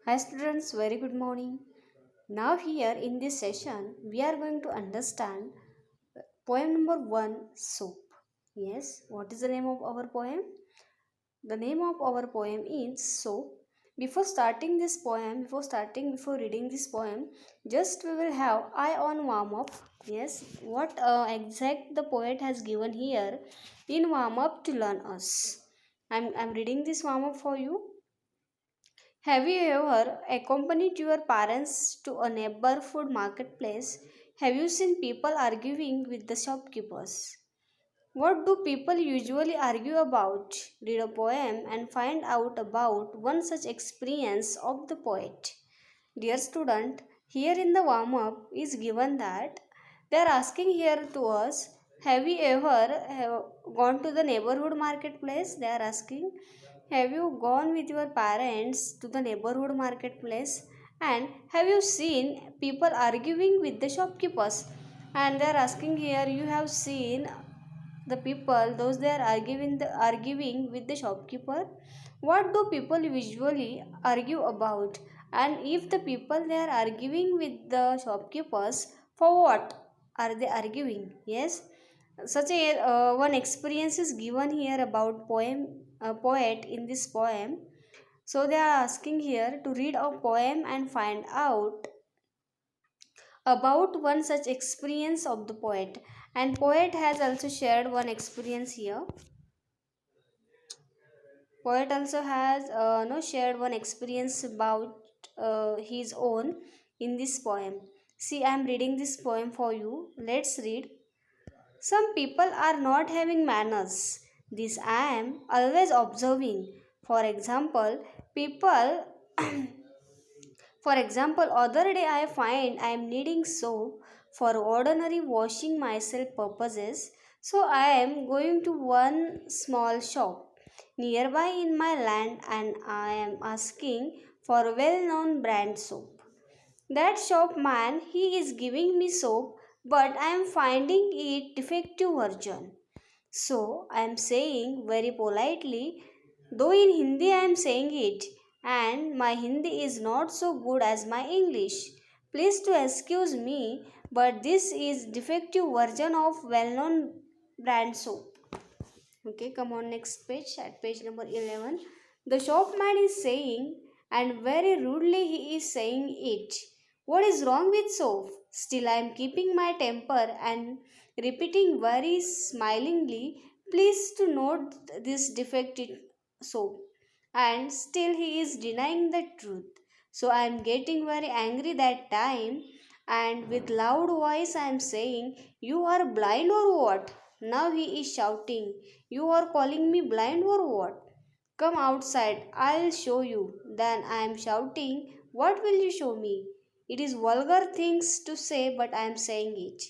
Hi students, very good morning. Now here in this session, we are going to understand poem number 1, Soap. Yes, what is the name of our poem? The name of our poem is Soap. Before reading this poem, just we will have eye on warm up. Yes, what exact the poet has given here in warm up to learn us. I'm reading this warm up for you. Have you ever accompanied your parents to a neighborhood marketplace? Have you seen people arguing with the shopkeepers? What do people usually argue about? Read a poem and find out about one such experience of the poet. Dear student, here in the warm up is given that they are asking here to us, have you ever gone to the neighborhood marketplace? They are asking, have you gone with your parents to the neighborhood marketplace? And have you seen people arguing with the shopkeepers? And they are asking here, you have seen the people those they are arguing with the shopkeeper. What do people usually argue about? And if the people they are arguing with the shopkeepers, for what are they arguing? Yes, such a one experience is given here about poet in this poem. So they are asking here to read a poem and find out about one such experience of the poet. And poet has also shared one experience here. Poet also has no shared one experience about his own in this poem. See, I am reading this poem for you. Let's read. Some people are not having manners. This I am always observing. For example, people other day I find I am needing soap for ordinary washing myself purposes, so I am going to one small shop nearby in my land and I am asking for a well-known brand soap. That shopman he is giving me soap, but I am finding it defective version. So I am saying very politely, though in Hindi I am saying it, and my Hindi is not so good as my English. Please to excuse me, but this is defective version of well-known brand soap. Okay, come on next page at page number 11. The shopman is saying, and very rudely he is saying it. What is wrong with soap? Still I am keeping my temper and repeating very smilingly, please to note this defective soap. And still he is denying the truth. So I am getting very angry that time and with loud voice I am saying, you are blind or what? Now he is shouting, you are calling me blind or what? Come outside, I'll show you. Then I am shouting, what will you show me? It is vulgar things to say, but I am saying it.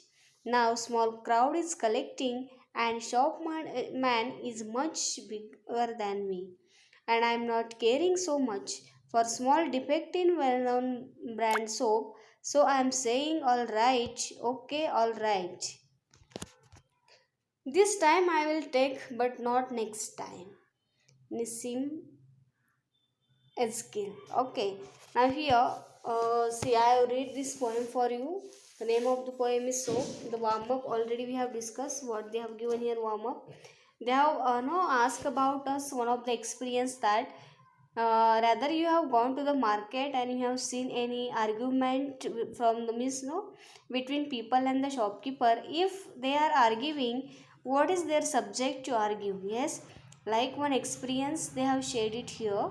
Now small crowd is collecting and shopman man is much bigger than me. And I am not caring so much for small defect in well-known brand soap. So I am saying alright, okay, alright. This time I will take, but not next time. Nissim Eskil. Okay. Now here, see, I have read this poem for you. The name of the poem is Soap. The warm up already we have discussed what they have given here warm up. They have no asked about us one of the experience that rather you have gone to the market and you have seen any argument from the miss no between people and the shopkeeper. If they are arguing, what is their subject to argue? Yes, like one experience they have shared it here.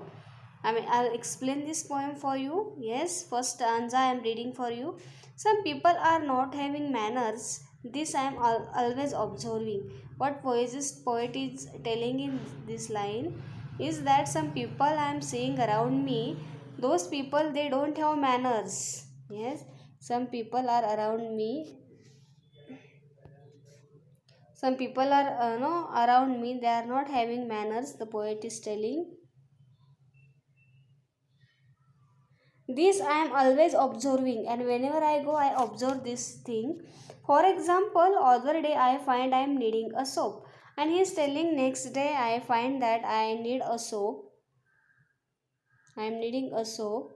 I'll explain this poem for you. Yes, first stanza I am reading for you. Some people are not having manners. This I am always observing. What poet is telling in this line is that some people I am seeing around me, those people they don't have manners. Yes, some people are around me. Some people are no around me. They are not having manners. The poet is telling. This I am always observing, and whenever I go, I observe this thing. For example, other day I find I am needing a soap, and he is telling next day I find that I need a soap. I am needing a soap.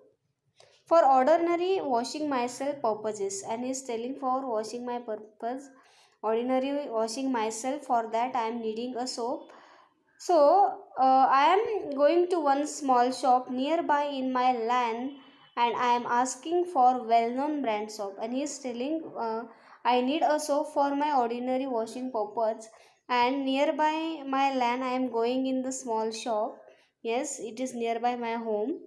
for ordinary washing myself purposes, and he is telling for washing my purpose, ordinary washing myself, for that I am needing a soap. So I am going to one small shop nearby in my land, and I am asking for well-known brand soap, and he is telling I need a soap for my ordinary washing purpose, and nearby my land I am going in the small shop. Yes, it is nearby my home,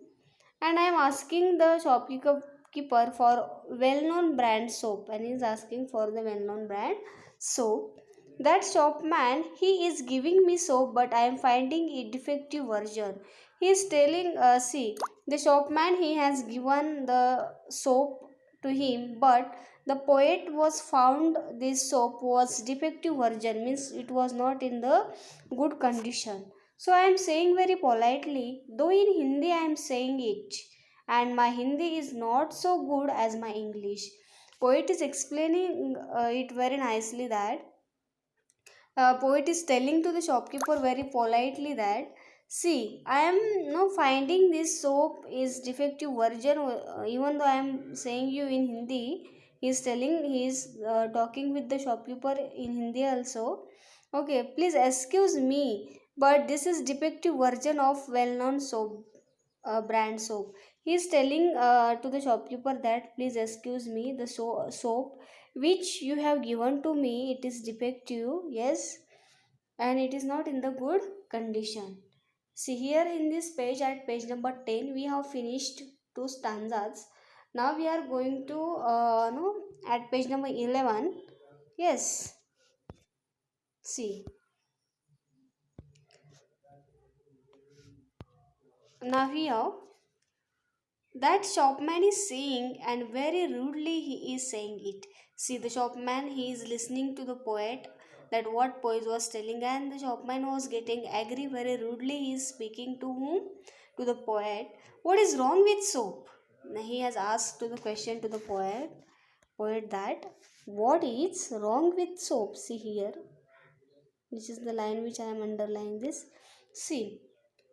and I am asking the shopkeeper for well-known brand soap, and he is asking for the well-known brand soap. That shopman, he is giving me soap, but I am finding a defective version. He is telling, see, the shopman, he has given the soap to him, but the poet was found this soap was defective version, means it was not in the good condition. So I am saying very politely, though in Hindi I am saying it, and my Hindi is not so good as my English. Poet is explaining it very nicely that poet is telling to the shopkeeper very politely that, see, I am no finding this soap is defective version, even though I am saying you in Hindi. He is telling, he is talking with the shopkeeper in Hindi also. Okay, please excuse me, but this is defective version of well-known soap, brand soap. He is telling to the shopkeeper that, please excuse me, the soap which you have given to me, it is defective, yes, and it is not in the good condition. See here in this page, at page number 10, we have finished two stanzas. Now we are going to no, at page number 11. Yes, see, now here that shopman is saying, and very rudely he is saying it. See, the shopman, he is listening to the poet, that what poet was telling, and the shopman was getting angry very rudely. He is speaking to whom? To the poet. What is wrong with soap? Now he has asked to the question to the poet that what is wrong with soap? See here, this is the line which I am underlining this. See,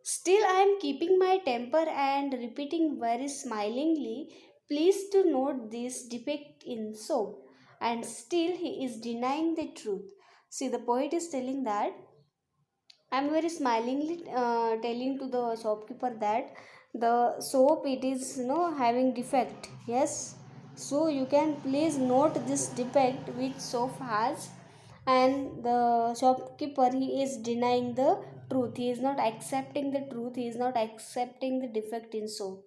still I am keeping my temper and repeating very smilingly, please to note this defect in soap. And still he is denying the truth. See, the poet is telling that I am very smilingly telling to the shopkeeper that the soap, it is having defect. Yes, so you can please note this defect which soap has, and the shopkeeper, he is denying the truth. He is not accepting the truth. He is not accepting the defect in soap.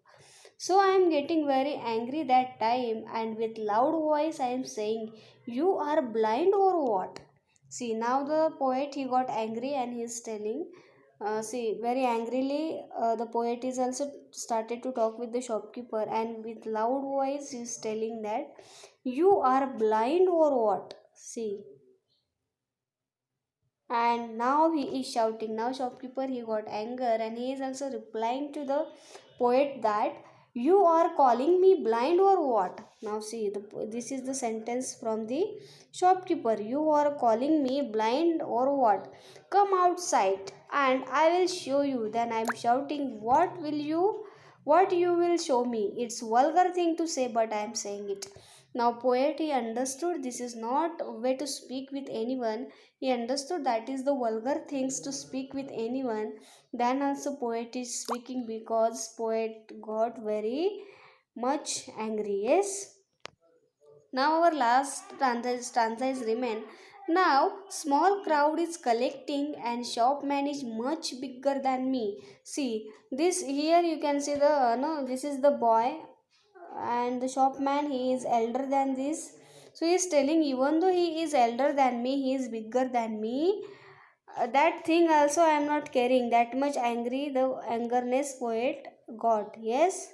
So I am getting very angry that time, and with loud voice I am saying, you are blind or what? See, now the poet, he got angry, and he is telling, see, very angrily, the poet is also started to talk with the shopkeeper, and with loud voice he is telling that, you are blind or what? See, and now he is shouting. Now shopkeeper, he got anger, and he is also replying to the poet that, you are calling me blind or what? Now see, this is the sentence from the shopkeeper, you are calling me blind or what? Come outside and I will show you. Then I am shouting, what you will show me? It's vulgar thing to say, but I am saying it. Now poet, he understood this is not a way to speak with anyone. He understood that is the vulgar things to speak with anyone. Then also poet is speaking, because poet got very much angry. Yes, now our last stanza is remain. Now small crowd is collecting, and shopman is much bigger than me. See, this here you can see the no, this is the boy, and the shopman, he is elder than this. So he is telling, even though he is elder than me, he is bigger than me. That thing also I am not caring. That much angry the angerness poet got. Yes,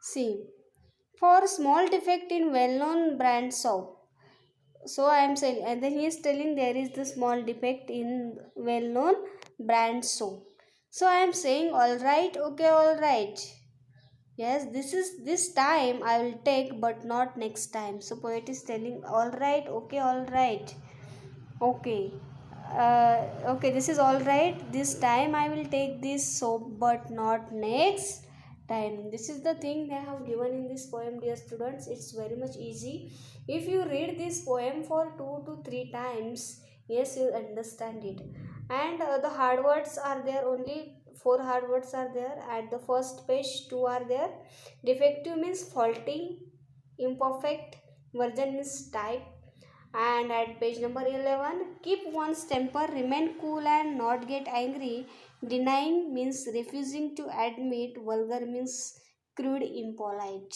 see, for small defect in well-known brand soap. So I am saying, and then he is telling there is the small defect in well-known brand soap. So I am saying, all right, okay, all right. Yes, this time I will take, but not next time. So poet is telling, all right, okay, all right, okay. Okay, this is all right. This time I will take this soap, but not next time. This is the thing they have given in this poem, dear students. It's very much easy. If you read this poem for 2 to 3 times, yes, you'll understand it. And the hard words are there, only 4 hard words are there. At the first page, two are there. Defective means faulty, imperfect, virgin means type. And at page number 11, keep one's temper, remain cool and not get angry. Denying means refusing to admit. Vulgar means crude, impolite.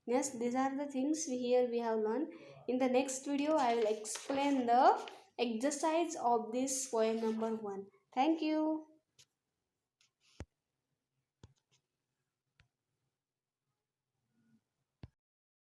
Yes, these are the things here we have learned. In the next video I will explain the exercise of this poem number 1. Thank you.